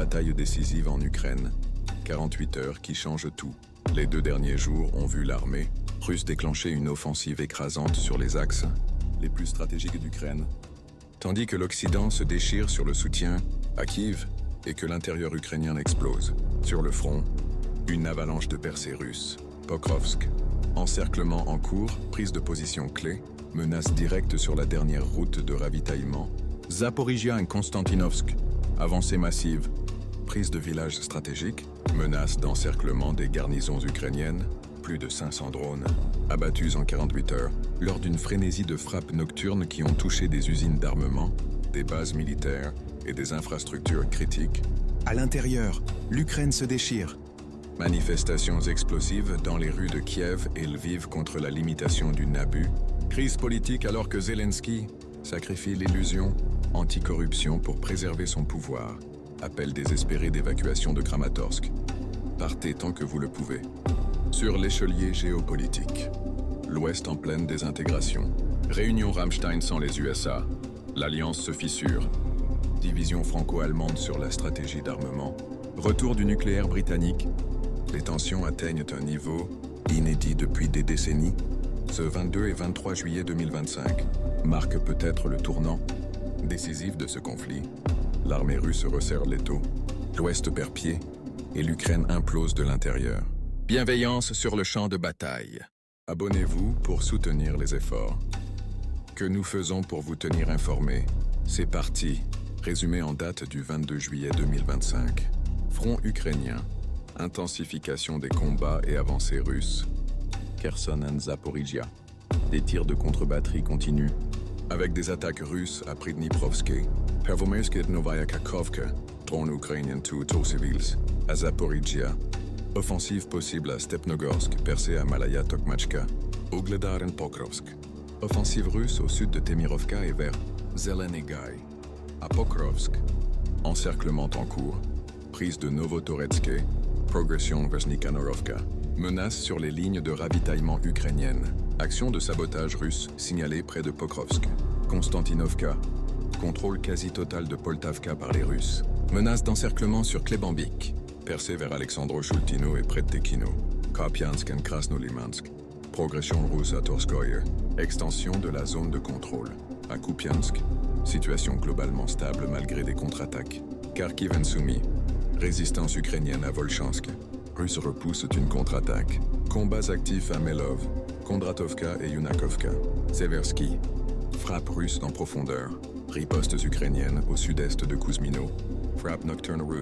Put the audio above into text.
bataille décisive en Ukraine. 48 heures qui changent tout. Les 2 derniers jours ont vu l'armée russe déclencher une offensive écrasante sur les axes les plus stratégiques d'Ukraine, tandis que l'Occident se déchire sur le soutien à Kiev et que l'intérieur ukrainien explose. Sur le front, une avalanche de percées russes. Pokrovsk, encerclement en cours, prise de position clé, menace directe sur la dernière route de ravitaillement. Zaporizhia et Konstantinovsk, avancée massive, prise de villages stratégiques, menace d'encerclement des garnisons ukrainiennes, plus de 500 drones abattus en 48 heures, lors d'une frénésie de frappes nocturnes qui ont touché des usines d'armement, des bases militaires et des infrastructures critiques. À l'intérieur, l'Ukraine se déchire. Manifestations explosives dans les rues de Kiev et Lviv contre la limitation du Nabu. Crise politique alors que Zelensky sacrifie l'illusion anticorruption pour préserver son pouvoir. Appel désespéré d'évacuation de Kramatorsk. Partez tant que vous le pouvez. Sur l'échelier géopolitique, l'Ouest en pleine désintégration. Réunion Rammstein sans les USA. L'alliance se fissure. Division franco-allemande sur la stratégie d'armement. Retour du nucléaire britannique. Les tensions atteignent un niveau inédit depuis des décennies. Ce 22 et 23 juillet 2025 marque peut-être le tournant décisif de ce conflit. L'armée russe resserre l'étau, l'Ouest perd pied et l'Ukraine implose de l'intérieur. Bienveillance sur le champ de bataille. Abonnez-vous pour soutenir les efforts que nous faisons pour vous tenir informés. C'est parti. Résumé en date du 22 juillet 2025. Front ukrainien. Intensification des combats et avancées russes. Kherson et Zaporizhia. Des tirs de contre-batterie continuent, avec des attaques russes à Pridniprovsk, Pervomaysk et Novaya Kakhovka, drones ukrainiens tuent aux civils. À Zaporizhia, offensive possible à Stepnogorsk, percée à Malaya Tokmachka, Ugledar et Pokrovsk. Offensive russe au sud de Temirovka et vers Zelenegay. À Pokrovsk, encerclement en cours, prise de Novotoretsk, progression vers Nikhanorovka. Menace sur les lignes de ravitaillement ukrainiennes. Action de sabotage russe signalée près de Pokrovsk. Konstantinovka. Contrôle quasi total de Poltavka par les Russes. Menace d'encerclement sur Klebambik. Percée vers Alexandro-Shultino et près de Tekhino. Kupiansk et Krasnolimansk. Progression russe à Torskoye. Extension de la zone de contrôle. À Kupiansk. Situation globalement stable malgré des contre-attaques. Kharkiv et Sumy. Résistance ukrainienne à Volchansk. Russes repoussent une contre-attaque. Combats actifs à Melov, Kondratovka et Yunakovka. Seversky. Frappe russe en profondeur. Ripostes ukrainiennes au sud-est de Kuzmino. Frappe nocturne russe.